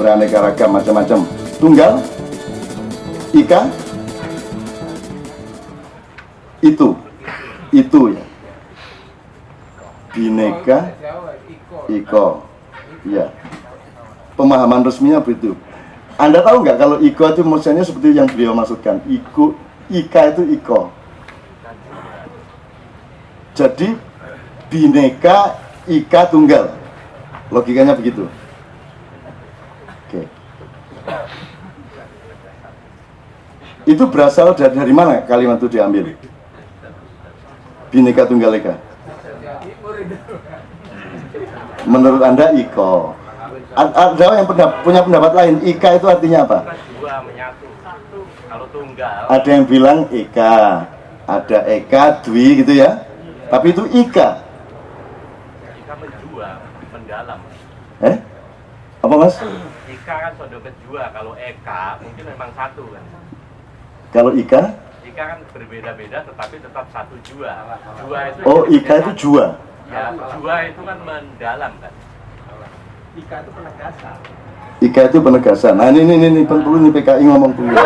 beraneka ragam macam-macam. Tunggal, ika, itu ya. Bineka, iko, ya. Pemahaman resminya begitu. Anda tahu nggak kalau iko itu maksudnya seperti yang beliau maksudkan? Ika itu iko. Jadi bineka, ika, tunggal. Logikanya begitu. Oke. Itu berasal dari mana kalimat itu diambil? Bineka Tunggal Ika. Menurut Anda iko. Ada yang punya pendapat lain, ika itu artinya apa? Dua menyatu. Kalau tunggal. Ada yang bilang eka, ada eka, dwi gitu ya. Tapi itu ika. Ika menjual, mendalam. Apa mas? Ika kan sudah kedua, kalau eka mungkin memang satu kan. Kalau ika? Ika kan berbeda-beda tetapi tetap satu jua. Jua itu. Oh, ika itu jua. Ya, jua itu kan mendalam kan. Ika itu penegasan. Ika itu penegasan. Nah ini perlu nih PKI ngomong dulu.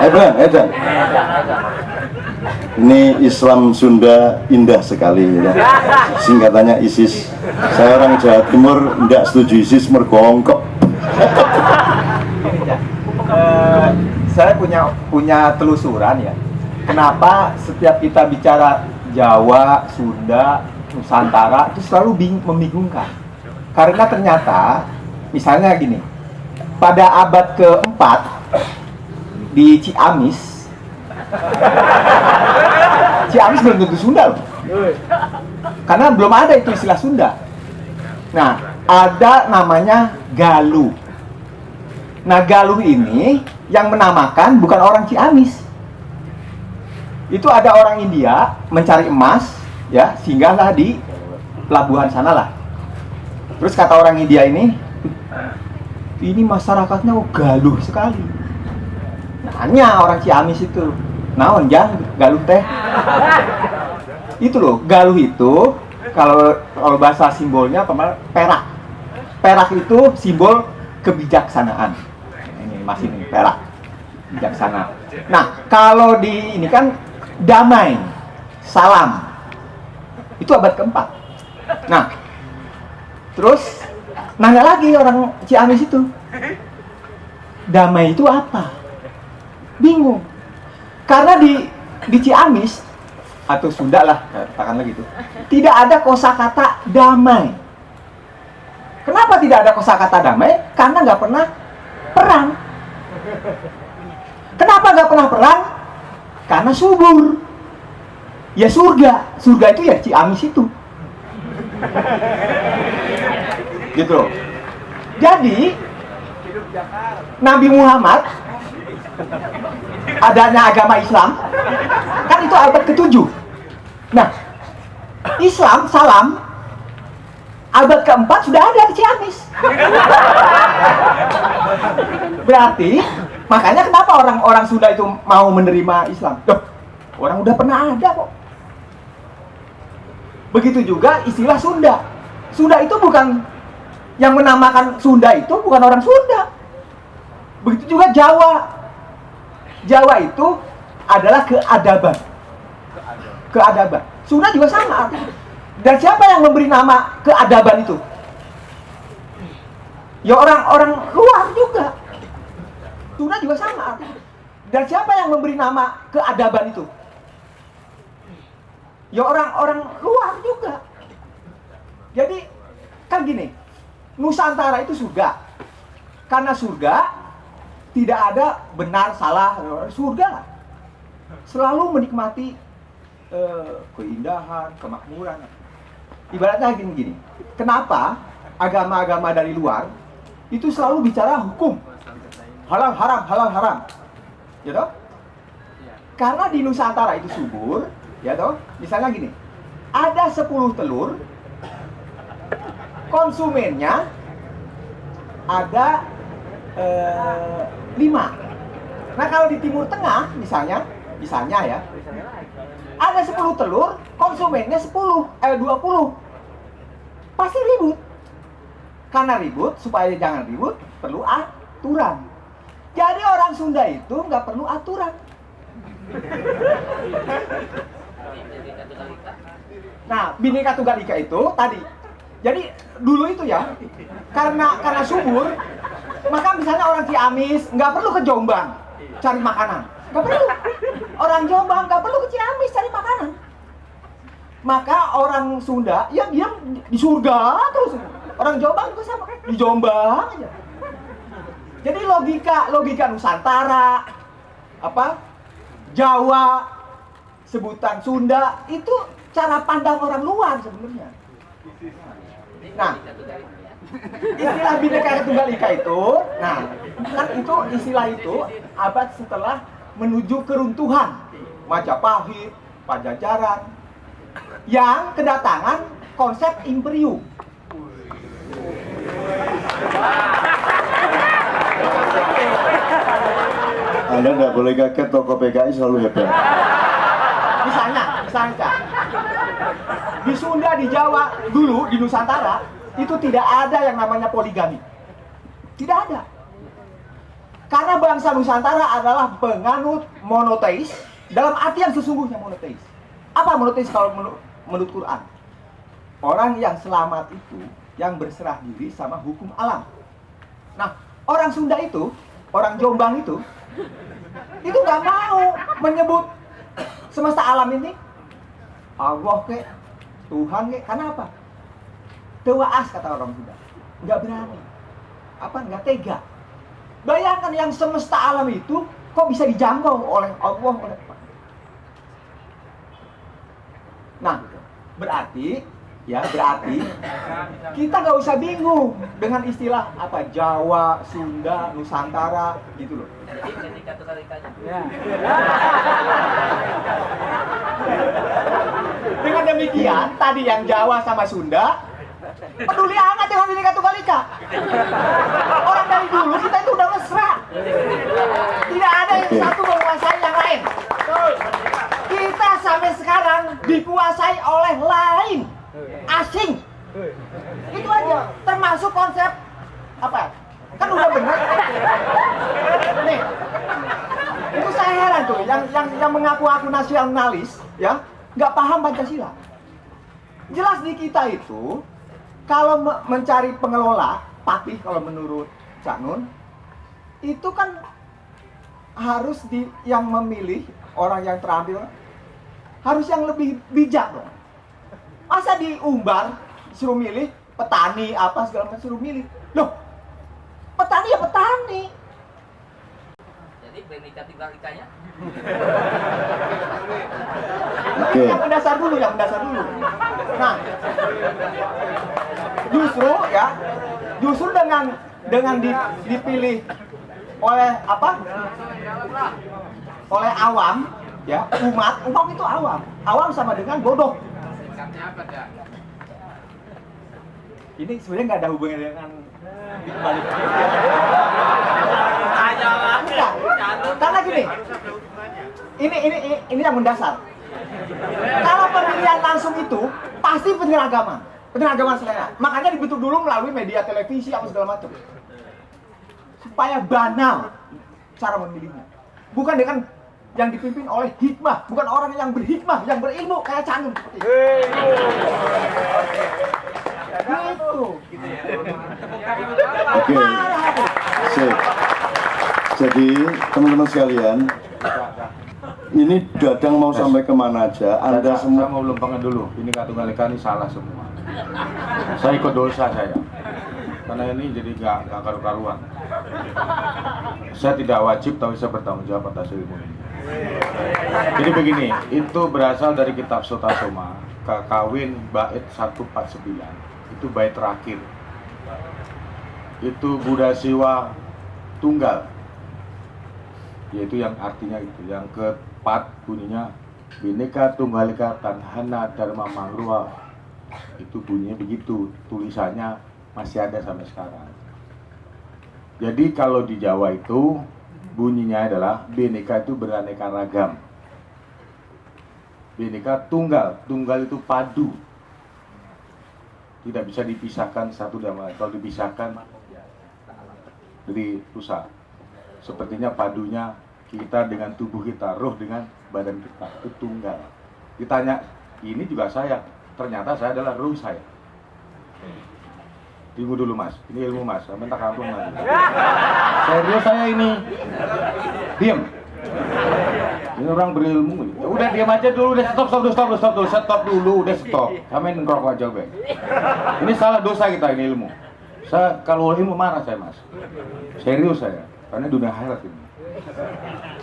Edan. Ini Islam Sunda indah sekali ya. Singkatannya ISIS. Saya orang Jawa Timur tidak setuju ISIS mergongkok. Saya punya telusuran ya. Kenapa setiap kita bicara Jawa, Sunda, Nusantara itu selalu membingungkan? Karena ternyata misalnya gini, pada abad keempat di Ciamis belum tentu Sunda loh. Karena belum ada itu istilah Sunda. Nah, ada namanya Galuh. Nah, Galuh ini yang menamakan bukan orang Ciamis. Itu ada orang India mencari emas, ya, singgahlah di pelabuhan sanalah. Terus kata orang India ini masyarakatnya galuh sekali. Nanya orang Ciamis itu, naon jang galuh teh? Itu loh, galuh itu kalau bahasa simbolnya perak. Perak itu simbol kebijaksanaan. Ini masih ini perak, bijaksana. Nah, kalau di ini kan damai, salam. Itu abad keempat. Nah, terus nanya lagi orang Ciamis itu, damai itu apa? Bingung. Karena di Ciamis atau Sunda lah, katakanlah gitu, tidak ada kosakata damai. Kenapa tidak ada kosakata damai? Karena nggak pernah perang. Kenapa nggak pernah perang? Karena subur. Ya surga itu ya Ciamis itu. Gitu loh. Jadi Nabi Muhammad adanya agama Islam kan itu abad ke-7. Nah, Islam salam abad ke-4 sudah ada di Ciamis. Berarti makanya kenapa orang Sunda itu mau menerima Islam? Loh, orang udah pernah ada kok. Begitu juga istilah Sunda. Sunda itu bukan yang menamakan Sunda itu bukan orang Sunda. Begitu juga Jawa. Jawa itu adalah keadaban. Keadaban. Sunda juga sama artinya. Dan siapa yang memberi nama keadaban itu? Ya orang-orang luar juga. Sunda juga sama artinya. Dan siapa yang memberi nama keadaban itu? Ya orang-orang luar juga. Jadi kan gini, Nusantara itu surga. Karena surga tidak ada benar salah. Surga selalu menikmati keindahan, kemakmuran. Ibaratnya gini. Kenapa agama-agama dari luar itu selalu bicara hukum? Halal haram. Ya toh? Karena di Nusantara itu subur, ya toh? Misalnya gini, ada 10 telur, konsumennya ada 5. Nah, kalau di Timur Tengah misalnya ya, ada 10 telur, konsumennya 20. Pasti ribut. Karena ribut, supaya jangan ribut, perlu aturan. Jadi orang Sunda itu nggak perlu aturan. Nah, Bhinneka Tunggal Ika itu tadi. Jadi dulu itu ya, karena subur, maka misalnya orang Ciamis nggak perlu ke Jombang cari makanan, nggak perlu. Orang Jombang nggak perlu ke Ciamis cari makanan. Maka orang Sunda, ya dia di surga terus. Orang Jombang juga sama, di Jombang aja. Jadi logika Nusantara, Jawa, sebutan Sunda itu cara pandang orang luar sebenarnya. Nah, istilah Bhinneka Tunggal Ika itu, nah kan itu istilah itu abad setelah menuju keruntuhan Majapahit, Pajajaran, yang kedatangan konsep imperium. Anda nggak boleh kaget, tokoh PKI selalu hebat. Misalnya, di Sunda, di Jawa, dulu di Nusantara itu tidak ada yang namanya poligami. Tidak ada. Karena bangsa Nusantara adalah penganut monoteis, dalam artian sesungguhnya monoteis. Apa monoteis kalau menurut Quran? Orang yang selamat itu yang berserah diri sama hukum alam. Nah, orang Sunda itu, orang Jombang itu nggak mau menyebut semesta alam ini Allah ke Tuhan ke. Karena apa? Tewaas kata orang Sunda. Nggak berani. Nggak tega. Bayangkan yang semesta alam itu kok bisa dijangkau oleh Allah, oleh apa? Nah, berarti kita nggak usah bingung dengan istilah Jawa, Sunda, Nusantara gitu loh. Dengan demikian, tadi yang Jawa sama Sunda peduli amat dengan Bhinneka Tunggal Ika. Orang dari dulu kita itu udah mesra. Tidak ada yang satu menguasai yang lain. Kita sampai sekarang dikuasai oleh lain, asing. Itu aja. Termasuk konsep kan udah benar. Nih, itu saya heran tuh, yang mengaku-ngaku nasionalis, ya, nggak paham Pancasila. Jelas di kita itu, kalau mencari pengelola, patih kalau menurut Cak Nun, itu kan harus yang memilih orang yang terampil, harus yang lebih bijak dong. Masa diumbar, suruh milih petani segala macam, suruh milih. Loh, petani ya petani. Jadi Bhinneka Tunggal Ika-nya. Oke. Yang mendasar dulu. Nah, justru dengan dipilih oleh oleh awam, ya, umat itu awam sama dengan bodoh. Ini sebenarnya nggak ada hubungannya dengan balik. Enggak. Karena gini, ini yang mendasar. Kalau pemilihan langsung itu pasti penyeragaman selera. Makanya dibentuk dulu melalui media televisi segala macam, supaya banal cara memilihnya. Bukan dengan yang dipimpin oleh hikmah, bukan orang yang berhikmah, yang berilmu kayak Cak Nun seperti itu. Oke. Sip. Jadi teman-teman sekalian, ini Dadang mau sampai kemana aja? Anda semua saya mau lempengin dulu. Bhinneka Tunggal Ika ini salah semua. Saya ikut dosa saya. Karena ini jadi nggak karu-karuan. Saya tidak wajib, tapi saya bertanggung jawab atas ilmu ini. Jadi begini, itu berasal dari kitab Sota Soma, Kakawin bait 149. Itu bait terakhir. Itu Buddha Siwa Tunggal, yaitu yang artinya itu. Yang keempat bunyinya Bhinneka Tunggal Ika Tanhana Dharma Mangrua. Itu bunyinya begitu, tulisannya masih ada sampai sekarang. Jadi kalau di Jawa itu bunyinya adalah Bhinneka itu beraneka ragam. Bhinneka tunggal, tunggal itu padu. tidak bisa dipisahkan satu dan lain. Kalau dipisahkan jadi rusak. Sepertinya padunya kita dengan tubuh kita, roh dengan badan kita itu tunggal. Ditanya, ini juga saya, ternyata saya adalah roh saya. Tunggu dulu mas, ini ilmu mas, minta kampung lagi. Serius saya ini, diam. Ini orang berilmu. Ya udah diam aja dulu, udah stop dulu, udah stop. Kami ngerokok aja be. Ini salah dosa kita ini ilmu. Saya kalau ilmu marah saya mas. Serius saya, karena dunia akhirat ini.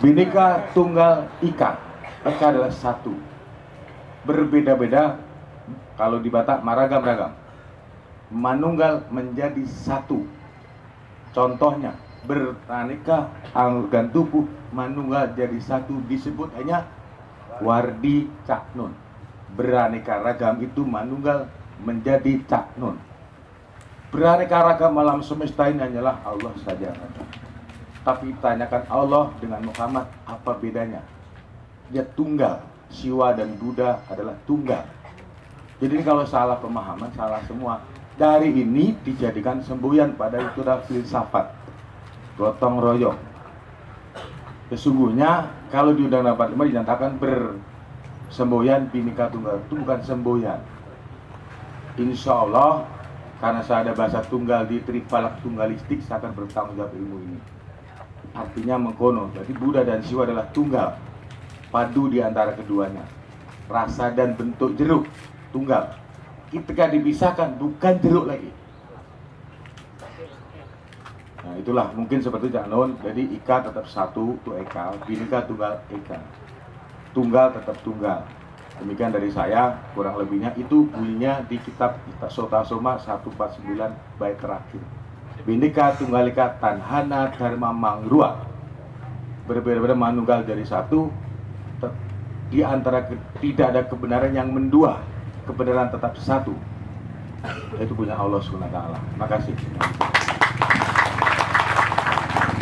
Bhinneka Tunggal Ika. Ika adalah satu. Berbeda-beda. Kalau di Batak maragam-ragam. Manunggal menjadi satu. Contohnya beraneka organ tubuh, manunggal jadi satu, disebut hanya Wardi Cak Nun. Beraneka ragam itu manunggal menjadi Cak Nun. Beraneka ragam alam semesta ini hanyalah Allah saja. Tapi tanyakan Allah dengan Muhammad, apa bedanya? Dia tunggal. Siwa dan Buddha adalah tunggal. Jadi kalau salah pemahaman, salah semua. Dari ini dijadikan semboyan, pada itu adalah filsafat gotong royong. Sesungguhnya kalau di Undang-Undang 45 dinyatakan bersemboyan Bhinneka Tunggal, itu bukan semboyan. Insya Allah karena saya ada bahasa tunggal di Tripalak Tunggalistik, saya akan bertanggung jawab ilmu ini. Artinya mengkono, jadi Buddha dan Siwa adalah tunggal, padu di antara keduanya. Rasa dan bentuk jeruk tunggal. Ketika dipisahkan bukan jeruk lagi. Nah itulah mungkin seperti Cak Nun. Jadi Ika tetap satu, itu Eka. Bhinneka Tunggal Eka. Tunggal tetap tunggal. Demikian dari saya, kurang lebihnya itu bunyinya di kitab Sota Soma 149 bait terakhir. Bhinneka Tunggal Ika Tanhana Dharma Mangrua. Berbeda-beda manunggal dari satu. Di antara tidak ada kebenaran yang mendua. Kebenaran tetap satu, itu punya Allah SWT. Terima kasih.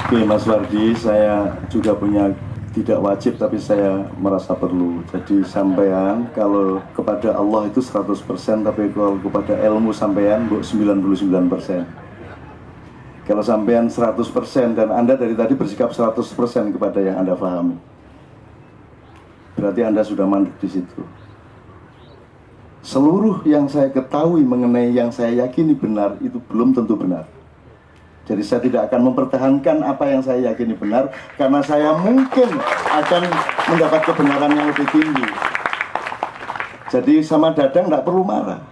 Oke Mas Wardi, saya juga punya, tidak wajib tapi saya merasa perlu. Jadi sampean kalau kepada Allah itu 100%, tapi kalau kepada ilmu sampean 99%. Kalau sampean 100% dan Anda dari tadi bersikap 100% kepada yang Anda pahami, berarti Anda sudah mandek di situ. Seluruh yang saya ketahui mengenai yang saya yakini benar itu belum tentu benar. Jadi saya tidak akan mempertahankan apa yang saya yakini benar, karena saya mungkin akan mendapat kebenaran yang lebih tinggi. Jadi sama Dadang tidak perlu marah.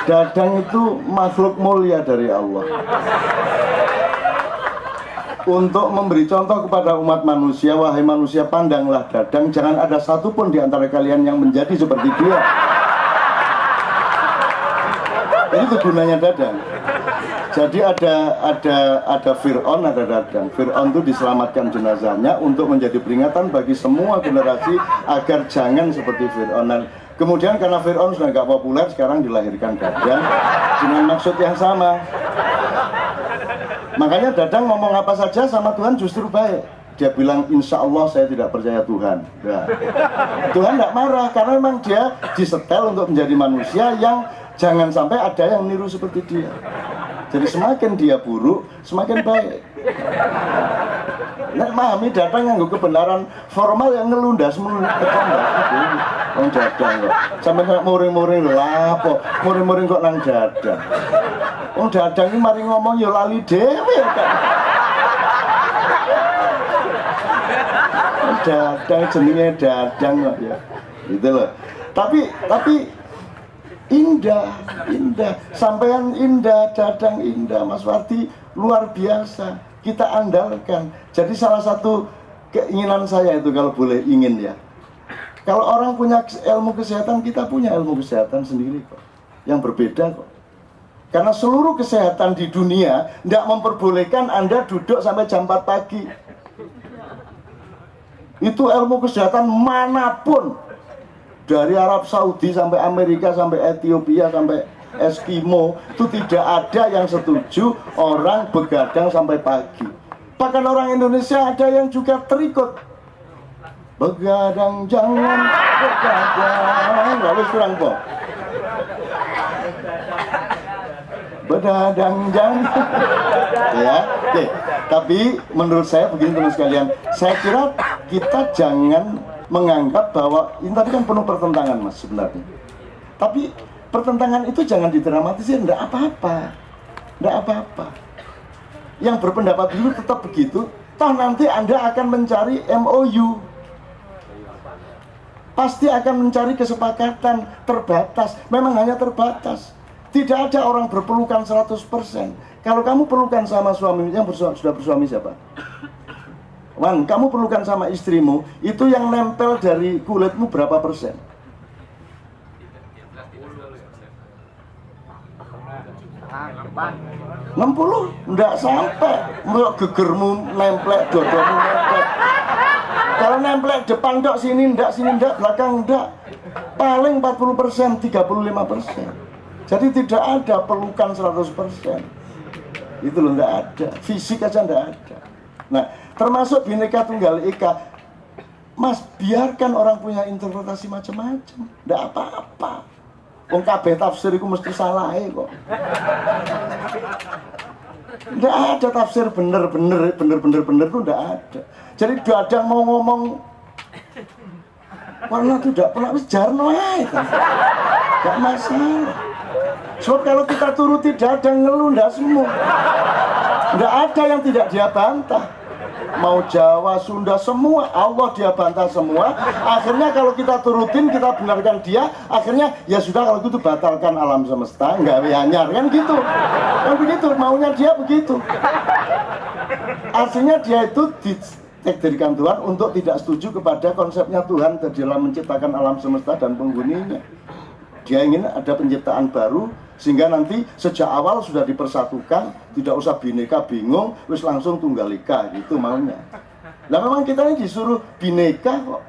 Dadang itu makhluk mulia dari Allah. Untuk memberi contoh kepada umat manusia, wahai manusia, pandanglah Dadang, jangan ada satupun di antara kalian yang menjadi seperti dia. Itu gunanya Dadang. Jadi ada Fir'aun, ada Dadang. Fir'aun itu diselamatkan jenazahnya untuk menjadi peringatan bagi semua generasi agar jangan seperti Fir'aun. Kemudian karena Fir'aun sudah nggak populer, sekarang dilahirkan Dadang dengan maksud yang sama. Makanya Dadang ngomong apa saja sama Tuhan justru baik. Dia bilang, insya Allah saya tidak percaya Tuhan. Nah, Tuhan nggak marah karena memang dia disetel untuk menjadi manusia yang jangan sampai ada yang niru seperti dia. Jadi semakin dia buruk, semakin baik. Nek memahami Dadang nganggo kebenaran formal yang ngelundas Dadang kok. Sampai muring-muring lho apa? Muring-muring kok nang Dadang. Dadang ini mari ngomong ya lali dhewe kan. Dadang jenenge Dadang kok ya. Gitu loh. Tapi indah. Sampean indah, Dadang indah, Mas Wardi luar biasa. Kita andalkan. Jadi salah satu keinginan saya itu, kalau boleh ingin ya, kalau orang punya ilmu kesehatan, kita punya ilmu kesehatan sendiri kok, yang berbeda kok. Karena seluruh kesehatan di dunia tidak memperbolehkan Anda duduk sampai jam 4 pagi. Itu ilmu kesehatan manapun, dari Arab Saudi sampai Amerika, sampai Ethiopia, sampai Eskimo itu tidak ada yang setuju orang begadang sampai pagi. Bahkan orang Indonesia ada yang juga terikut. Begadang jangan begadang, lalu kurang kok. Begadang jangan. Ya, oke. Tapi menurut saya begini teman sekalian, saya kira kita jangan menganggap bahwa ini tadi kan penuh pertentangan mas sebenarnya. Tapi pertentangan itu jangan didramatisir, enggak apa-apa. Enggak apa-apa. Yang berpendapat dulu tetap begitu, toh nanti Anda akan mencari MOU. Pasti akan mencari kesepakatan terbatas, memang hanya terbatas. Tidak ada orang berpelukan 100%. Kalau kamu pelukan sama suami, yang sudah bersuami siapa? Wan, kamu pelukan sama istrimu, itu yang nempel dari kulitmu berapa persen? 60? Enggak sampai. Gegermu nemplek, dodomu nemplek. Kalau nemplek depan dok, sini ndak, belakang ndak. Paling 40%, 35%. Jadi tidak ada pelukan 100%. Itu loh, ndak ada. Fisik aja ndak ada. Nah, termasuk Bhinneka Tunggal Ika. Mas, biarkan orang punya interpretasi macam-macam. Ndak apa-apa. Wong kabeh tafsir iku mesti salah kok. Nggak ada tafsir bener tuh nggak ada. Jadi dadang mau ngomong warna itu nggak pernah jarno aja, nggak masalah. Sebab kalau kita turuti dadang ngeluh nggak semua, nggak ada yang tidak dia bantah. Mau Jawa, Sunda, semua Allah dia bantah semua. Akhirnya kalau kita turutin, kita benarkan dia, akhirnya ya sudah kalau gitu batalkan alam semesta, nggak anyar kan gitu. Kan begitu, maunya dia begitu. Artinya dia itu ditakdirkan Tuhan untuk tidak setuju kepada konsepnya Tuhan dalam menciptakan alam semesta dan penghuninya. Dia ingin ada penciptaan baru, sehingga nanti sejak awal sudah dipersatukan, tidak usah bineka bingung, terus langsung tunggal ika, gitu maunya. Nah memang kita ini disuruh bineka kok.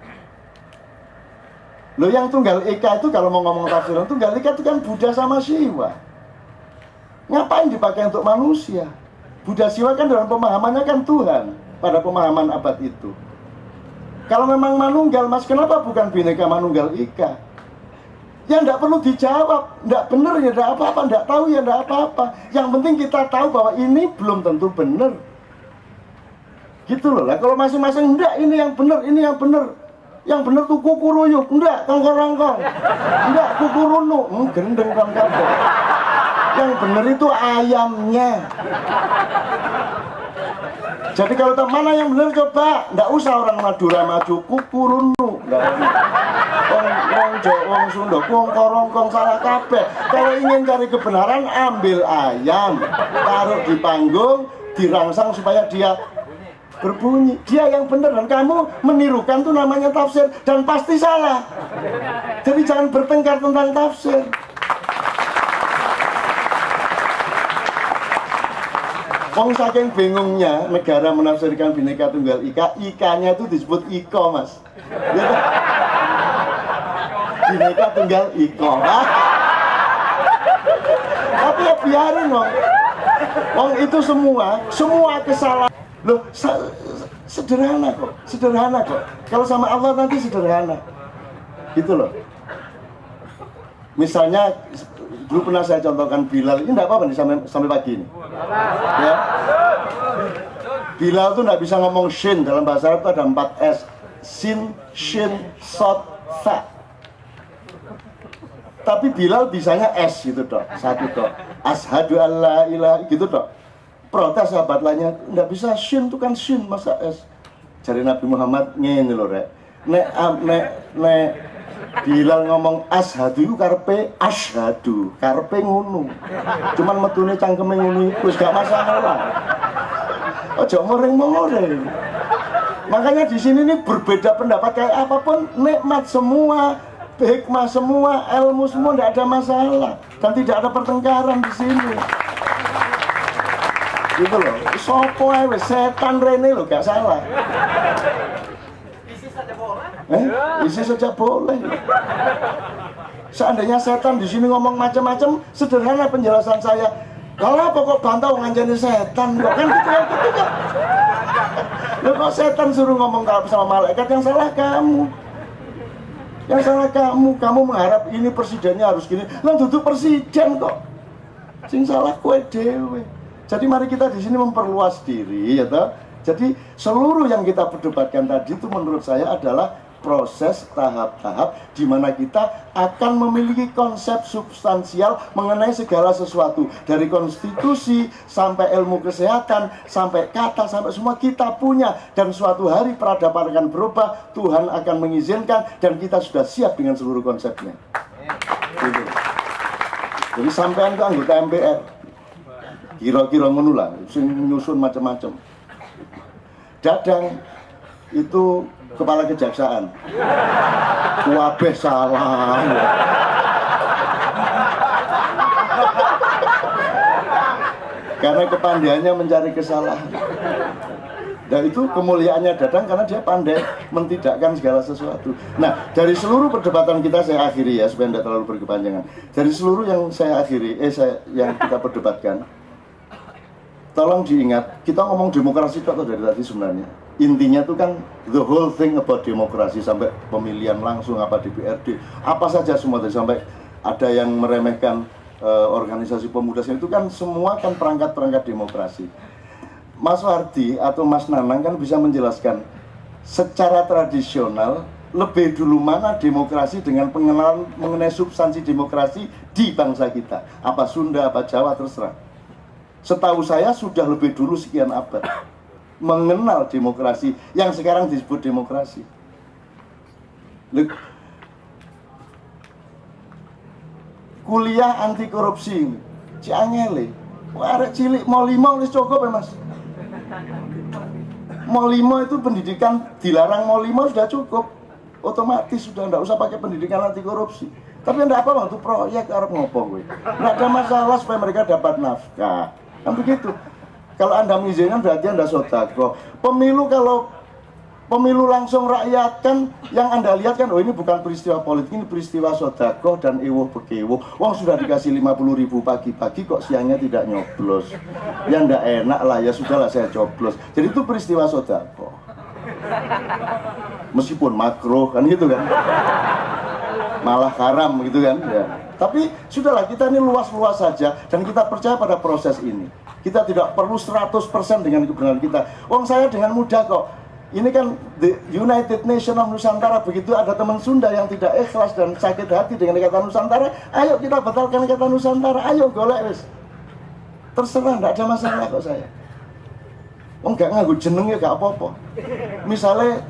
Loh yang tunggal ika itu kalau mau ngomong tafsiran, tunggal ika itu kan Buddha sama Siwa. Ngapain dipakai untuk manusia? Buddha Siwa kan dalam pemahamannya kan Tuhan, pada pemahaman abad itu. Kalau memang manunggal, mas kenapa bukan bineka manunggal ika? Ya enggak perlu dijawab, enggak benar ya enggak apa-apa, enggak tahu ya enggak apa-apa. Yang penting kita tahu bahwa ini belum tentu benar. Gitu loh lah, kalau masing-masing enggak ini yang benar, ini yang benar. Yang benar tuh kukuruyuk, enggak kongkong-kongkong. Enggak kukurunu, gendeng kongkong. Yang benar itu ayamnya. Jadi kalau mana yang benar coba, enggak usah orang Madura maju kukurunu. Wong Sunda kongkorongkong salah kabeh. Kalau ingin cari kebenaran, ambil ayam, taruh di panggung, dirangsang supaya dia berbunyi. Dia yang benar dan kamu menirukan tuh namanya tafsir dan pasti salah. Jadi jangan bertengkar tentang tafsir. Wong saking bingungnya negara menafsirkan Bhinneka Tunggal Ika, ikanya itu disebut iko mas. Ya, Bhinneka Tunggal Ika. Tapi ya biarin wong itu semua kesalahan. Loh, sederhana kok. Kalau sama Allah nanti sederhana. Gitu loh. Misalnya dulu pernah saya contohkan Bilal, ini enggak apa-apa nih sampai pagi ini. Ya. Bilal tuh enggak bisa ngomong shin, dalam bahasa Arab itu ada 4 S. Sin, shin, sod, fa. Tapi Bilal bisanya S gitu dok, satu dok. Ashadu alla ilaha gitu dok. Protes sahabat lainnya, nggak bisa shin tuh kan shin, masa S. Jadi Nabi Muhammad ngene lho rek. Nek Bilal ngomong ashadu itu karpe ashadu, karpe ngunu. Cuman metune cangkeme ngunu wis gak masalah. Ojo moreng-moreng. Makanya di sini nih berbeda pendapat kayak apapun, nikmat semua, hikmah semua, ilmu semua, tidak ada masalah dan tidak ada pertengkaran di sini. Gitu loh. Sopo ae setan rene lo gak salah. ISIS saja boleh. ISIS saja boleh. Seandainya setan di sini ngomong macam-macam, sederhana penjelasan saya. Kalau pokok bantau ngancani setan, kok kan gitu ya, gitu kan? Loh, kok setan suruh ngomong sama malaikat, yang salah kamu. Yang salah kamu mengharap ini presidennya harus gini. Lah duduk presiden kok. Sing salah kue dewe. Jadi mari kita di sini memperluas diri, ya toh. Jadi seluruh yang kita perdebatkan tadi itu menurut saya adalah proses tahap-tahap di mana kita akan memiliki konsep substansial mengenai segala sesuatu, dari konstitusi sampai ilmu kesehatan sampai kata sampai semua kita punya, dan suatu hari peradaban akan berubah, Tuhan akan mengizinkan dan kita sudah siap dengan seluruh konsepnya. Gitu. Jadi sampean ke anggota MPR kira-kira menulang sing nyusun macam-macam. Dadang itu kepala kejaksaan, wabeh salah. Karena kepandaiannya mencari kesalahan. Dan itu kemuliaannya Dadang karena dia pandai mentidakkan segala sesuatu. Nah, dari seluruh perdebatan kita saya akhiri ya supaya tidak terlalu berkepanjangan. Dari seluruh yang saya akhiri, yang kita perdebatkan, tolong diingat, kita ngomong demokrasi atau dari tadi sebenarnya. Intinya itu kan the whole thing about demokrasi, sampai pemilihan langsung apa DPRD, apa saja semua tadi, sampai ada yang meremehkan organisasi pemuda itu kan semua kan perangkat-perangkat demokrasi. Mas Wardi atau Mas Nanang kan bisa menjelaskan secara tradisional lebih dulu mana demokrasi dengan pengenalan mengenai substansi demokrasi di bangsa kita, apa Sunda, apa Jawa, terserah. Setahu saya sudah lebih dulu sekian abad mengenal demokrasi yang sekarang disebut demokrasi. Kuliah anti korupsi Ciangele, arek cilik mau 5 wis cukup ya Mas. Mau 5 itu pendidikan dilarang, mau 5 sudah cukup, otomatis sudah tidak usah pakai pendidikan anti korupsi. Tapi tidak apa waktu proyek arep ngopo gue, tidak ada masalah supaya mereka dapat nafkah, kan begitu. Kalau Anda mengizinkan berarti Anda sodako. Kalau pemilu langsung rakyat kan yang Anda lihat kan, oh ini bukan peristiwa politik, ini peristiwa sodako dan ewuh bekewoh. Wong sudah dikasih 50.000 pagi-pagi kok siangnya tidak nyoblos. Ya ndak enak lah, ya sudahlah saya coblos. Jadi itu peristiwa sodako. Meskipun makruh kan gitu kan. Malah haram gitu kan ya. Tapi sudahlah, kita ini luas-luas saja dan kita percaya pada proses ini. Kita tidak perlu 100% dengan kebenaran kita. Wong saya dengan mudah kok. Ini kan the United Nations of Nusantara, begitu ada teman Sunda yang tidak ikhlas dan sakit hati dengan kata Nusantara, ayo kita batalkan kata Nusantara, ayo golek wis. Terserah, tidak ada masalah kok saya. Wong gak nganggo jeneng ya gak apa-apa. Misalnya